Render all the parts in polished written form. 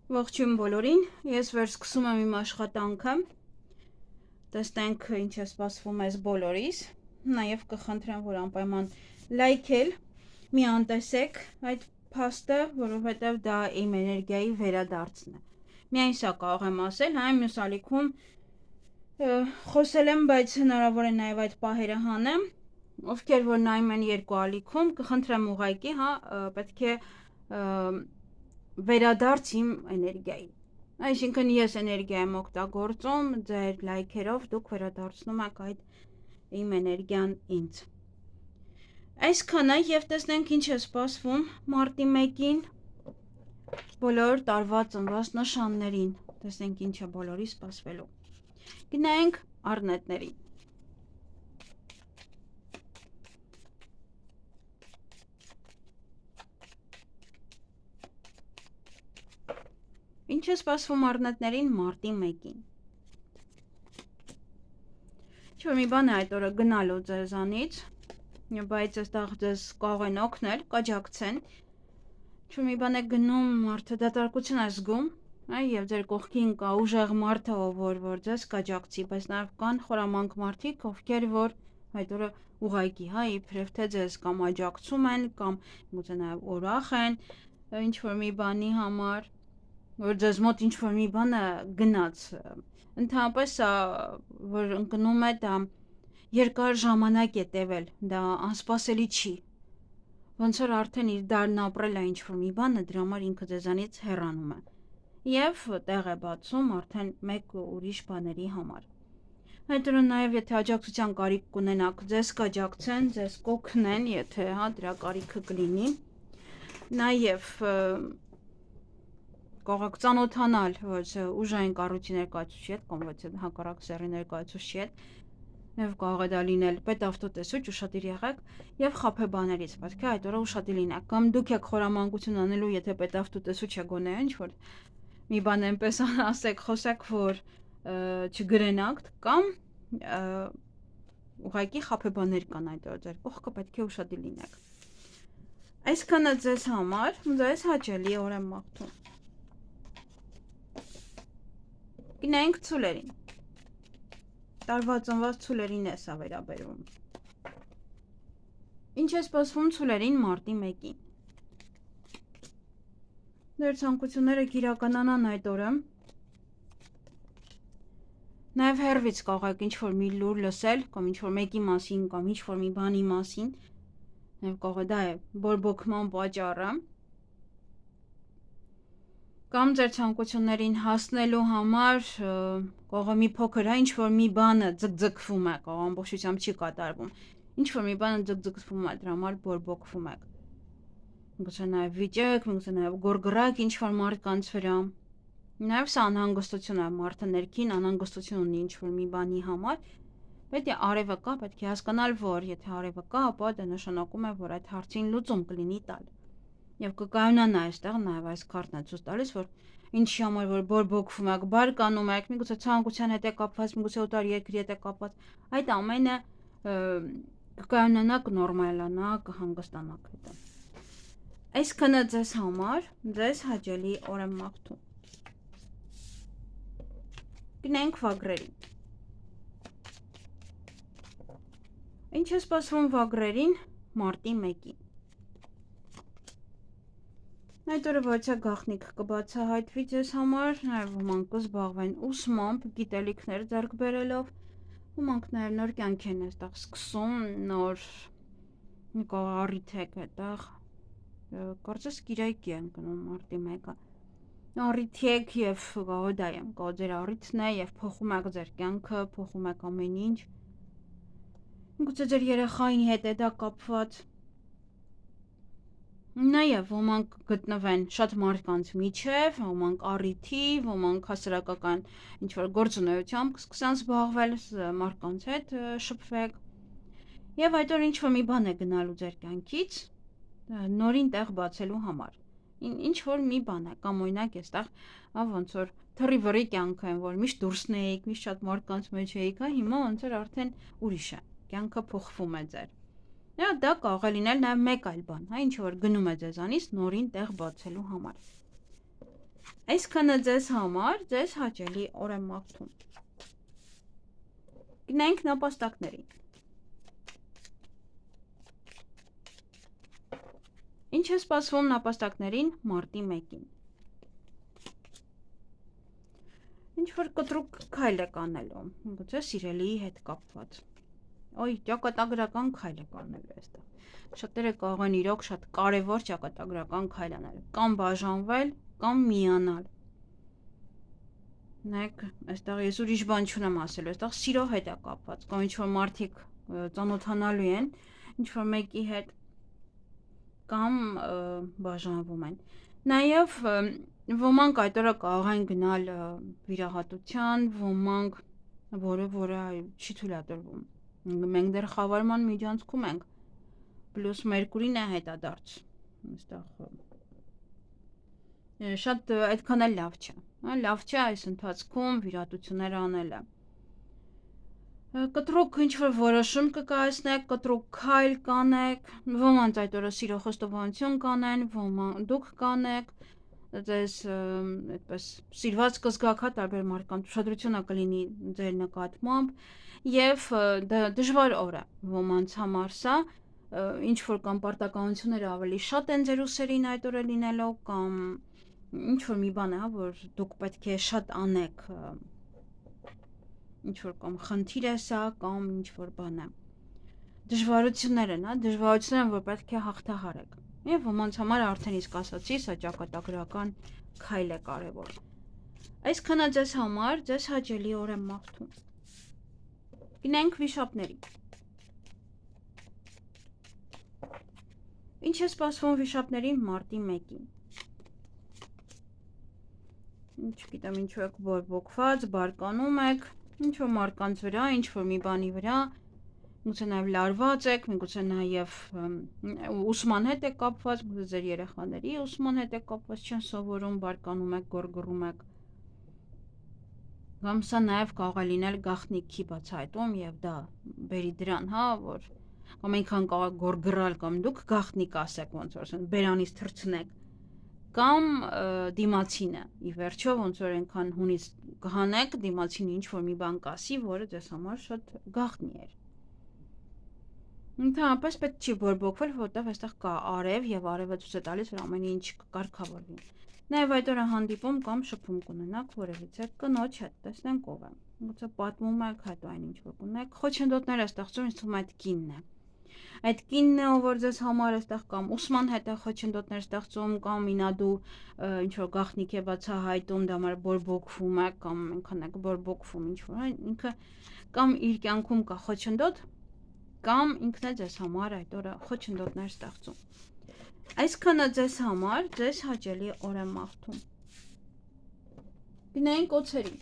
Ողջույն բոլորին, ես վերսկսում եմ իմ աշխատանքը, տեսնենք ինչ է սպասվում ես բոլորիս, նաև կխնդրեմ, որ անպայման լայքել, մի անտեսեք այդ փաստը, որովհետև դա իմ էներգիայի վերադարձն է, միայն սա կարող եմ ասել, այ մյուս ալիքում խոսել եմ, բայց հնարավոր է նաև այդ պահերը հանեմ, ովքեր որ նայում են երկու ալիքում, կխնդրեմ ուղղակի, պետք է վերադարձ իմ էներգիայի, այսինքն ես էներգիա եմ օգտագործում, ձեր լայքերով դուք վերադարձնում եք այդ իմ էներգիան ինձ, այսքանը և տեսնենք ինչ է սպասվում մարտի 1-ին, բոլոր տարվա ծնված նշաններին, տեսնենք ինչ է բոլորի սպասվելու, գնայինք առնետներին. Ինչ է սպասվում առնետներին մարտի 1-ին, ինչ-որ մի բան է այդ օրը գնալու ձեզանից, բայց այստեղ ձեզ կարող են օգնել, կաջակցեն, ինչ-որ մի բան է գնում, մարդը դատարկություն է զգում, և ձեր կողքին կա ուժեղ մարդը, որ ձեզ կաջակցի, բայց նաև կան խորամանկ մարդիկ, ովքեր որ այդ օրը ուղղակի, իբրև թե ձեզ կամ աջակցում են, կամ գուցե նաև ուրախ են, ինչ-որ մի բանի համար, որ ձեզ մոտ ինչ-որ մի բանը գնաց, ընդհանրապես որ ընկնում է դա երկար ժամանակ է տևել, դա անսպասելի չի, ոնց որ արդեն իր դարն ապրել է ինչ-որ մի բանը, դրա համար ինքը ձեզանից հեռանում է, և տեղ է բացում արդեն մեկ ուրիշ բաների համար, այդ օրը նաև եթե աջակցության կարիք կունենաք, ձեզ կաջակցեն, ձեզ կօգնեն, եթե դրա կարիքը կլինի, նաև կարող եք ծանոթանալ ուժային կառույցի ներկայացուցչի հետ, կամ ոչ հակառակ սեռի ներկայացուցչի հետ, և կարող է դա լինել պետավտոտեսուչ, ուշադիր եղեք, և խաբեբաներից, պետք է այդ օրը ուշադիր լինեք, կամ դուք եք խորամանկություն անելու, եթե պետավտոտեսուչ է գոնե ինչ-որ մի բան այնպես ասեք, խոսեք, որ չգրենաք, կամ ուղղակի խաբեբաներ կան այդ օրը ձեր կողքը, պետք է ուշադիր լինեք, այսքանը ձեզ համար, ձեզ հաճելի օր եմ մաղթում, գնայինք ցուլերին, տարվա ծնված ցուլերին է սա վերաբերում, ինչ է սպասվում ցուլերին մարտի 1-ին, ձեր ցանկությունները կիրականանան այդ օրը, նաև հեռվից կարող եք ինչ-որ մի լուր լսել, կամ ինչ-որ մեկի մասին, կամ ինչ-որ մի բանի մասին, նաև կարող է դա է բորբոքման պատճառը, կամ ձեր ցանկություններին հասնելու համար կարող է մի փոքր ինչ-որ մի բանը ձգձգվում է, կարող ամբողջությամբ չի կատարվում, ինչ-որ մի բանը ձգձգվում է, դրա համար բորբոքվում եք, գուցե նաև վիճեք, գուցե նաև գոռգռաք ինչ-որ մարդկանց վրա, նաև սա անհանգստություն է, մարդը ներքին անհանգստություն ունի ինչ-որ մի բանի համար, պետք է արևը կա, պետք է հասկանալ, որ եթե արևը կա, ապա դա նշանակում է, որ այդ հարցին լուծում կլինի տալ, և կկայանանա այստեղ նաև այս քարտն է ցույց տալիս, որ ինչի համար որ բորբոքվում եք, բարկանում եք, միգուցե ցանկության հետ է կապված, միգուցե օտար երկրի հետ է կապված, այդ ամենը կկայանանա, կնորմալանա, կհանգստանաք հետո, այսքանը ձեզ համար, ձեզ հաճելի օր եմ մաղթում, գնայինք վագրերին, ինչ է սպասվում վագրերին մարտի 1-ին, այդ օրը ոչ է գաղտնիք կբացահայտվի ձեզ համար, նաև ոմանք կզբաղվեն ուսմամբ, գիտելիքներ ձեռք բերելով, ոմանք նաև նոր կյանք են այստեղ սկսում, նոր առիթ եք այդտեղ, կարծես կիրակի է ընկնում մարտի 1-ը, առիթ եք և կարող դա է, կարող ձեր առիթն է և փոխում եք ձեր կյանքը, փոխում եք ամեն ինչ, գուցե ձեր երեխայի հետ է դա կապված, նաև ոմանք գտնվեն շատ մարդկանց միջև, ոմանք առիթի, ոմանք հասարակական ինչ-որ գործունեությամբ կսկսեն զբաղվել, մարդկանց հետ շփվեք, և այդ օր ինչ-որ մի բան է գնալու ձեր կյանքից, նորին տեղ բացելու համար, ինչ-որ մի բան է, կամ օրինակ այստեղ ոնց որ թռի-վռի կյանք է, որ միշտ դուրսն էիք, միշտ շատ մարդկանց մեջ էիք, հիմա ոնց որ արդեն ուրիշ է, կյանքը փոխվում է ձեր, դա կարող է լինել նաև մեկ այլ բան, ինչ որ գնում է ձեզանից նորին տեղ բացելու համար, Այսքանը ձեզ համար ձեզ հաճելի օր եմ մաղթում։ Գնանք նապաստակներին։ Ինչ է սպասվում նապաստակներին մարտի 1-ին։ Ինչ որ կտրուկ քայլ եք անելու, գուցե սիրելիի հետ կապված։ Ոյ, ճակատագրական քայլ եք անելու այստեղ։ Շատերը կարող են իրոք շատ կարևոր ճակատագրական քայլ անել, կամ բաժանվել, կամ միանալ։ Նայեք, այստեղ ես ուրիշ բան չունեմ ասելու, այստեղ սիրո հետ է կապված, կամ ինչ որ մարդիկ ծանոթանալու են, ինչ որ մեկի հետ կամ բաժանվում են։ Նաև ոմանք այդ օրը կարող են գնալ վիրահատության, ոմանք որը չի թույլատրվում։ Մենք դեռ խավարման միջանցքում ենք, պլյուս Մերկուրին է հետադարձ, շատ այդքան էլ լավ չէ, լավ չէ այս ընթացքում վիրահատություններ անելը։ Կտրուկ ինչ-որ որոշում կկայացնեք, կտրուկ քայլ կանեք, ոմանց այդ օրը սիրո խոստովանություն կանեն, դուք կանեք, ձեզ այդպես սիրված կզգաք, տարբեր մարդկանց ուշադրությունը կլինի ձեր նկատմամբ եւ դժվար օր է ոմանց համար սա, ինչ որ կամ պարտականությունները ավելի շատ են ձեր ուսերին այդ օրը լինելով կամ ինչ որ մի բան է, որ դուք պետք է շատ անեք, ինչ որ կամ խնդիր է սա կամ ինչ որ բան է, դժվարություններ են, դժվարությունները, որ պետք է հաղթահարեք։ Եվ ոմանց համար արդեն իսկ ասացի, սա ճակատագրական քայլ է կարևոր։ Այսքանը ձեզ համար ձեզ հաճելի օր եմ մաղթում։ Գնանք վիշապների։ Ինչ է սպասվում վիշապներին մարտի 1-ին։ Չգիտեմ ինչու եք բորբոքված, բարկանում եք, ինչ որ մարդկանց վրա, ինչ որ մի բանի վրա, միգուցե նաև լարված եք, միգուցե նաև ուսման հետ եք կապված, միգուցե ձեր երեխաների ուսման հետ եք կապված, չեն սովորում, բարկանում եք, գորգռում եք։ Կամ սա նաև կարող է լինել գաղտնիքի բացահայտում եւ դա բերի դրան, որ կամ այնքան կարող եք գորգռալ կամ դուք գաղտնիք ասեք, ոնց որ բերանից թռցնեք, կամ դիմացինը, ի վերջո ոնց որ այնքան հունից կհանեք, դիմացինը ինչ որ մի բան կասի, որը ձեզ համար շատ գաղտնի էր։ Ընդհանրապես պետք չի բորբոքվել, որովհետև այստեղ կա արև եւ արևը ցույց է տալիս, որ ամեն ինչ կկարգավորվի։ Նաև այդ օրը հանդիպում կամ շփում կունենաք որևիցե կնոջ հետ, տեսնենք ով է։ Գուցե պատմում եք, հետո այն ինչ որ կունեք, խոչընդոտներ է ստեղծում, ինձ թվում է այդ կինն է։ Այդ կինն է, ով որ ձեզ համար այստեղ կամ ուսման հետ է խոչընդոտներ ստեղծում, կամ ինադու ինչ որ գաղտնիք է բացահայտում, դա համար բորբոքվում է, կամ ինքն եք բորբոքվում ինչ որ, ինքը կամ իր կյանքում կա խոչընդոտ, կամ ինքն է ձեզ համար այդ օրը խոչընդոտներ ստեղծում։ Այսքանը ձեզ համար ձեզ հաճելի օր եմ մաղթում։ Գնանք օձերին։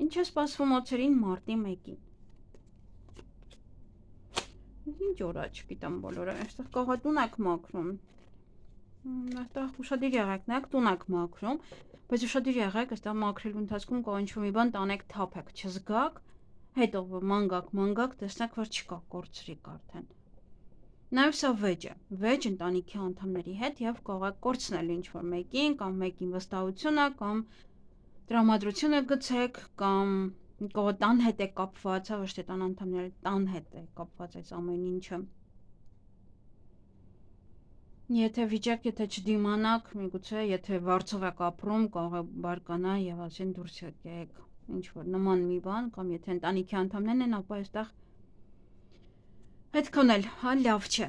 Ինչ է սպասվում օձերին մարտի 1-ին։ Ինչ օրա, չգիտեմ բոլորը, այստեղ կարող է տուն եք մաքրում, այստեղ ուշադիր եղեք, նայեք տուն եք մաքրում, բայց ուշադիր եղեք, այստեղ մաքրելու ընթացքում կարող ինչ-որ մի բան տանեք թափեք, չզգաք, հետո մանգակ, տեսնեք, որ չկա, կորցրիք արդեն։ Նաև սա վեճ է, վեճ ընտանիքի անդամների հետ եւ կարող եք կորցնել ինչ-որ մեկին, կամ մեկին վստահությունը, կամ տրամադրությունը գցեք, կամ կարող տան հետ է կապված, ոչ թե տան անդամների տան հետ է կապված այս ամեն ինչը։ Եթե վիճակ, եթե չդիմանաք, միգուցե եթե վարձով եք ապրում, կարող է բարկանա եւ ասեն դուրս եկեք, ինչ որ նման մի բան, կամ եթե ընտանիքի անդամներն են, ապա այստեղ պետք ունել, լավ չէ։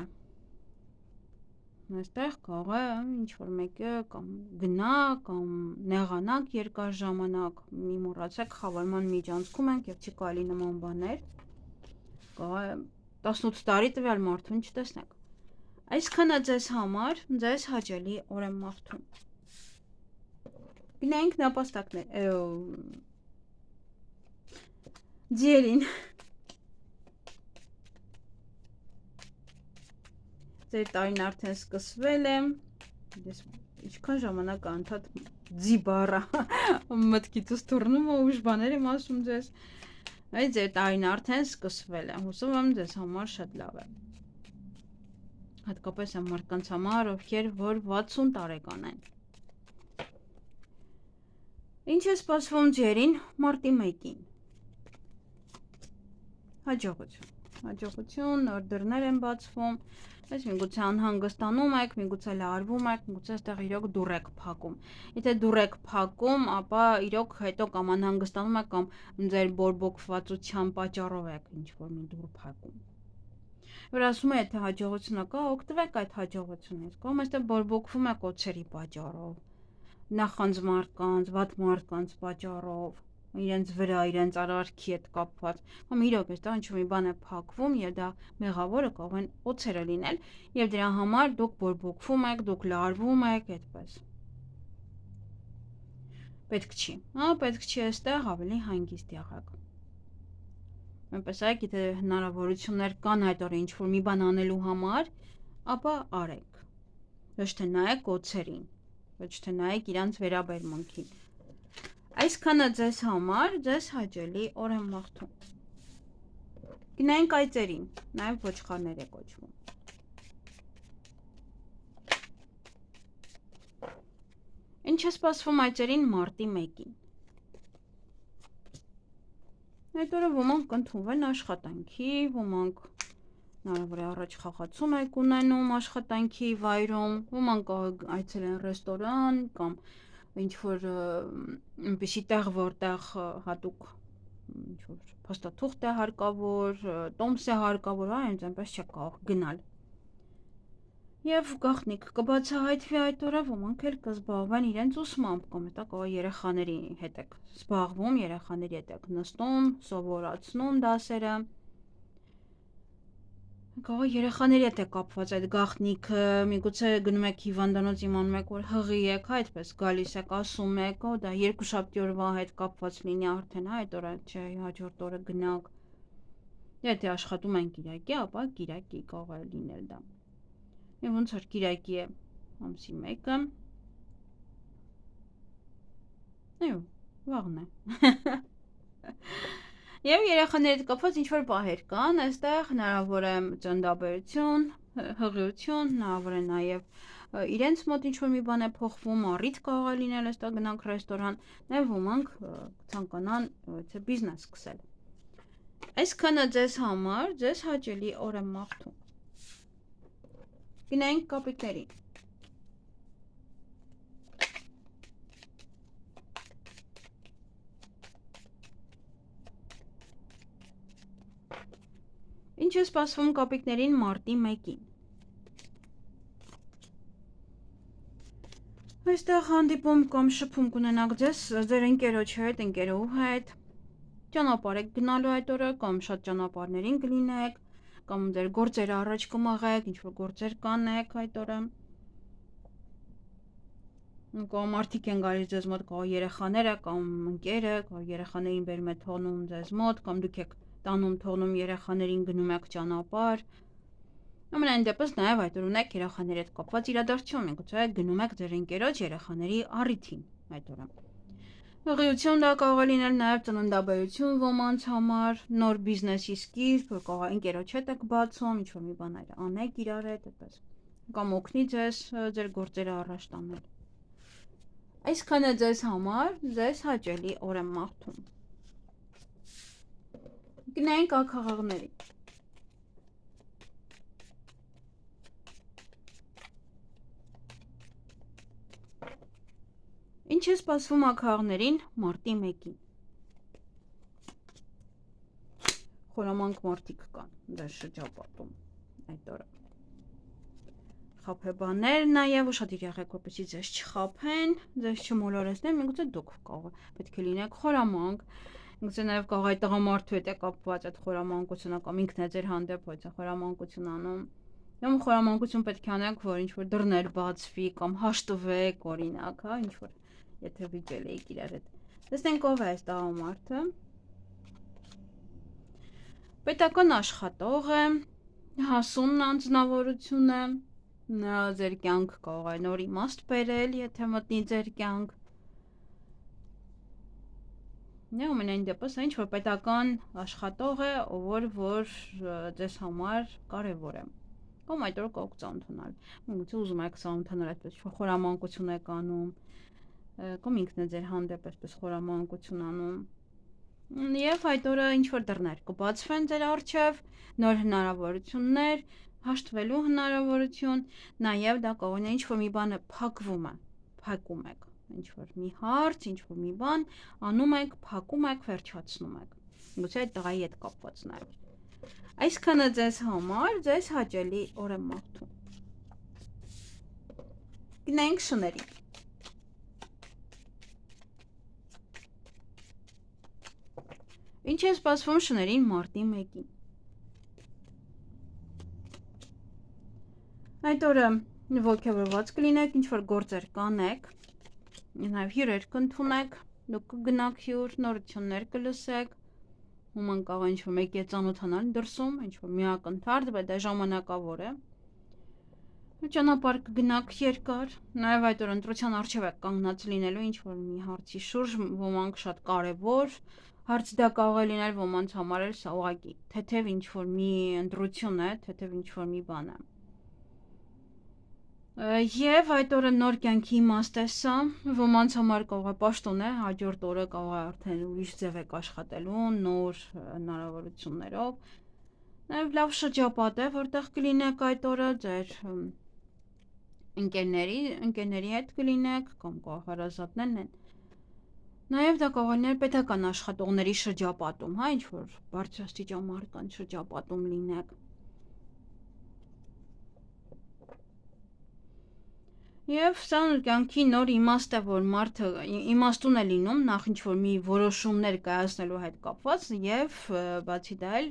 Այստեղ կարող է ինչ որ մեկը կամ գնա, կամ նեղանաք երկար ժամանակ, մի մոռացեք, խավարման միջանցքում ենք եւ չի կարելի նման բաներ։ Կարող է 18 տարի տվյալ մարդուն չտեսնեք։ Այսքանը ձեզ համար, ձեզ հաճելի օր եմ մաղթում։ Գնանք նապաստակներ, ձիերին։ Ձեր տարին արդեն սկսվել է, ես ինչքան ժամանակ անդադ ձի բառը մտքիցս թռնում է, ուշ բաներ եմ ասում ձեզ, այդ ձեր տարին արդեն սկսվել է, հուսով եմ ձեզ համար շատ լավ է։ Հատկապես այն մարդկանց համար, ովքեր որ 60 տարեկան են։ Ինչ է սպասվում ձերին մարտի 1-ին։ Հաջողություն, նոր դռներ են բացվում, բայց միգուցե անհանգստանում եք, միգուցե լարվում եք, միգուցե այստեղ իրոք դուռ եք փակում։ Եթե դուռ եք փակում, ապա իրոք հետո կամ անհանգստանում եք կամ ձեր բորբոքվածության պատճառով եք ինչ-որ մի դուռ փակում։ Որ ասում է, եթե հաջողությունը կա, օգտվեք այդ հաջողությունից, կամ այստեղ բորբոքվում եք օձերի պատճառով, նախանձ մարդկանց, վատ մարդկանց պատճառով, իրենց վրա, իրենց արարքի հետ կապված, կամ իրոք այստեղ ինչ-որ մի բան է փակվում եւ դա մեղավորը կարող են օձերը լինել եւ դրա համար դուք բորբոքվում եք, դուք լարվում եք, այդպես։ Պետք չի, պետք չի այստեղ ավելի հանգիստ եղեք։ Այնպես այ եթե հնարավորություններ կան այդ օրը ինչ-որ մի բան անելու համար, ապա արեք։ Ոչ թե նայեք օձերին, ոչ թե նայեք իրանց վերաբերմունքին։ Այսքանը ձեզ համար, ձեզ հաճելի օր եմ մաղթում։ Գնայինք այծերին, նաև ոչխարներ է կոչվում։ Ինչ է սպասվում այծերին մարտի 1-ին։ Այդ օրը ոմանք կընդունվեն աշխատանքի, ոմանք հնարավոր է առաջ խաղացում եք ունենում աշխատանքի վայրում, ոմանք այցելեն ռեստորան կամ ինչ-որ այնպիսի տեղ, որտեղ հատուկ ինչ-որ փաստաթուղթ է հարկավոր, տոմս է հարկավոր, այնց այնպես չեք կարող գնալ։ Եվ գաղտնիք կբացահայտվի այդ օրը, ոմանք էլ կզբաղվեն իրենց ուսմամբ, կամ հետա կարող երեխաների հետ եք զբաղվում, երեխաների հետ եք նստում, սովորացնում դասերը։ Կարող երեխաների հետ է կապված այդ գաղտնիքը, միգուցե գնում եք հիվանդանոց, իմանում եք, որ հղի եք, այդպես գալիս եք, ասում եք, դա երկուշաբթի օրվա հետ կապված լինի արդեն, այդ օրը չէ, հաջորդ օրը գնաք։ Եթե աշխատում են կիրակի, ապա կիրակի կարող է լինել դա։ Եվ ոնց որ կիրակի է ամսի 1-ը։ Այո, վաղն է։ Եվ երեխաների հետ կապված ինչ-որ պահեր կան, այստեղ հնարավոր է ծննդաբերություն, հղիություն, հնարավոր է նաև իրենց մոտ ինչ-որ մի բան է փոխվում, առիթ կարող է լինել, այստեղ գնանք ռեստորան, նաև ոմանք ցանկանան բիզնես սկսել։ Այսքանը ձեզ համար, ձեզ հաճելի օր եմ մաղթում։ Գնայինք կապիկներին։ Ինչ է սպասվում կապիկներին մարտի 1-ին։ Այստեղ հանդիպում կամ շփում կունենաք ձեր ընկերոջ հետ, ընկերուհու հետ, ճանապարհ եք գնալու այդ օրը, կամ շատ ճանապարհներին կլինեք, կամ ձեր գործերը առաջ կմաղեք, ինչ-որ գործեր կանեք այդ օրը։ Կամ մարդիկ են գալիս ձեզ մոտ, կամ երեխաները, կամ ընկերը, կամ երեխաներին բերում է թողնում ձեզ մոտ, կամ դուք եք տանում թողնում երեխաներին գնում եք ճանապարհ։ Ամենայն դեպս նաև այդ օր ունեք երեխաների հետ կապված իրադարձություն, միգուցե գնում եք ձեր ընկերոջ երեխաների առիթին այդ օրը։ Հղիություն դա կարող է լինել նաև ծննդաբերություն ոմանց համար, նոր բիզնեսի սկիզբ, որ կարող է ընկերոջ հետ եք բացում, ինչ-որ մի բան անեք իրար հետ, այդպես։ Կամ օգնի ձեզ ձեր գործերը առաջ տանել։ Այսքանը ձեզ համար, ձեզ հաճելի օր եմ մաղթում։ Գնայինք աքաղաղների։ Ինչ է սպասվում աքաղաղներին մարտի 1-ին։ Խորամանկ մարդիկ կան ձեր շրջապատում այդ օրը։ Խաբեբաներ նաև ուշադիր եղեք, որպեսզի ձեզ չխաբեն, ձեզ չմոլորեցնեն, միգուցե դուք պետք է լինեք խորամանկ, միգուցե նաև կարող է տղամարդու հետ է կապված այդ խորամանկությունը կամ ինքն է ձեր հանդեպ այդ խորամանկություն անում։ Կամ խորամանկություն պետք է անեք, որ ինչ-որ դռներ բացվի կամ հաշտվեք, օրինակ, ինչ-որ եթե վիճել եք իրար հետ։ Տեսնենք ով է այս տղամարդը։ Պետական աշխատող է, հասուն անձնավորություն է։ Նա ձեր կյանք կարող է նոր իմաստ բերել, եթե մտնի ձեր կյանք։ Ամենայն դեպս ինչ որ պետական աշխատող է, որ ձեզ համար կարևոր է։ Կամ այդ օրը կարող ծանոթ ունենալ։ Ոնց ուզում եք ծանոթ ունենալ, այդպես խորամանկություն եք անում, կամ ինքն է ձեր հանդեպ այսպես խորամանկություն անում։ Եվ այդ օրը ինչ որ դռներ կբացվեն ձեր առջև, նոր հնարավորություններ, հաշտվելու հնարավորություն, նաև դա կարող է ինչ որ մի բանը փակվում է, փակում եք, ինչ որ մի հարց, ինչ որ մի բան անում եք, փակում եք, վերջացնում եք։ Գուցե այդ տղայի հետ կապված նաև։ Այսքանը ձեզ համար, ձեզ հաճելի օր եմ մաղթում։ Գնանք շների։ Ինչ է սպասվում շներին մարտի 1-ին։ Այդ օրը ոգևորված կլինեք, ինչ որ գործեր կանեք, նաև հյուրեր կընդունեք, դուք կգնաք հյուր, նորություններ կլսեք, ոմանք կարող է ինչ որ մեկի հետ ծանոթանալ դրսում, ինչ որ մի ակնթարթ, բայց դա ժամանակավոր է։ Ճանապարհ կգնաք երկար, նաև այդ օրը ընտրության առջև եք կանգնած լինելու ինչ որ մի հարցի շուրջ, ոմանք շատ կարևոր հարց դա կարող է լինել, ոմանց համար էլ սա ուղղակի թեթև ինչ որ մի ընտրություն է, թեթև ինչ որ մի բան է։ Եվ այդ օրը նոր կյանքի իմաստ է սա, ոմանց համար կարող է պաշտոն է, հաջորդ օրը կարող է արդեն ուրիշ ձև եք աշխատելու, նոր հնարավորություններով։ Նաև լավ շրջապատ է, որտեղ կլինեք այդ օրը ձեր ընկերների հետ կլինեք, կամ կարող հարազատներն են։ Նաև դա կարող է լինել պետական աշխատողների շրջապատում, հա, ինչ որ բարձրաստիճան մարդկանց շրջապատում լինեք։ Եվ սա կյանքի նոր իմաստ է, որ մարդը իմաստուն է լինում, նախ ինչ որ մի որոշումներ կայացնելու հետ կապված, եւ բացի դա էլ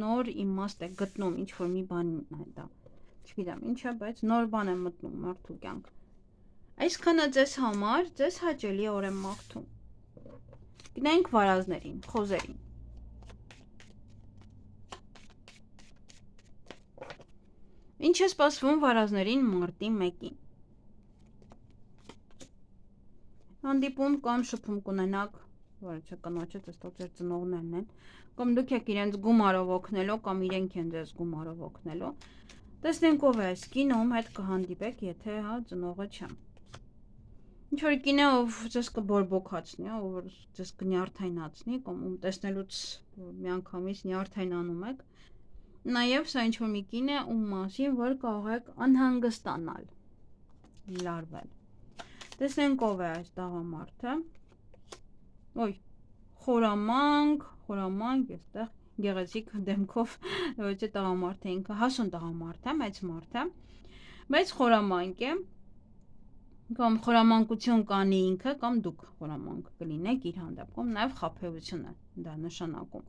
նոր իմաստ է գտնում, ինչ որ մի բան է դա։ Չգիտեմ ինչ է, բայց նոր բան է մտնում մարդու կյանք։ Այսքանը ձեզ համար, ձեզ հաճելի օր եմ մաղթում։ Գնանք վարազներին, խոզերին։ Ինչ է սպասվում վարազներին մարտի 1-ին։ Հանդիպում կամ շփում կունենաք, որը կնոջը տեստով ձեր ծնողներն են, կամ դուք եք իրենց գումարով օգնելու, կամ իրենք են ձեզ գումարով օգնելու։ Տեսնենք ով է այս կինոմ հետ կհանդիպեք, եթե հա ծնողը չեմ։ Ինչ որ կին է, ով ձեզ կբորբոքացնի, ով ձեզ կնյարդայնացնի, կամ ում տեսնելուց միանգամից նյարդայնանում եք։ Նաև սա ինչ որ մի կին է, ում մասին որ կարող եք անհանգստանալ, լարվել։ Տեսնենք ով է այս տղամարդը։ Ոյ, խորամանկ, այստեղ գեղեցիկ դեմքով, ոչ է տղամարդ է ինքը, հասուն տղամարդ է, մեծ մարդ է, բայց խորամանկ է, կամ խորամանկություն կանի ինքը, կամ դուք խորամանկ կլինեք իր հանդեպ, կամ նաև խաբեություն է դա նշանակում,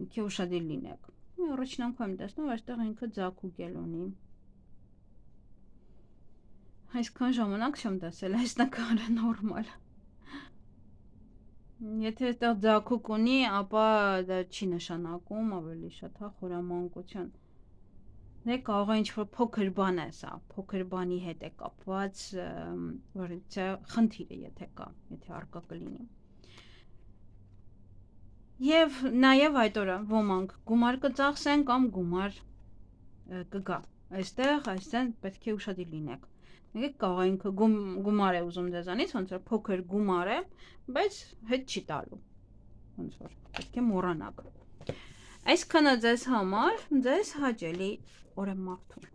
ինքը ուշադիր լինեք։ Առաջին անգամ եմ տեսնում, այստեղ ինքը ձագուկել ունի։ Այսքան ժամանակ չեմ տեսել այս նկարը նորմալ։ Եթե այդտեղ ձագուկ ունի, ապա դա չի նշանակում ավելի շատ հա խորամանկություն։ Դե կարող է ինչ-որ փոքր բան է սա, փոքր բանի հետ է կապված, որ խնդիր է եթե կա, եթե առկա կլինի։ Եվ նաև այդ օրը ոմանք գումար կծախսեն կամ գումար կգա։ Այստեղ պետք է ուշադիր լինեք։ Եկեք կարող է ինքը գումար է ուզում ձեզանից, ոնց որ փոքր գումար է, բայց հետ չի տալու։ Ոնց որ պետք է մոռանաք։ Այսքանը ձեզ համար, ձեզ հաճելի օր եմ մաղթում։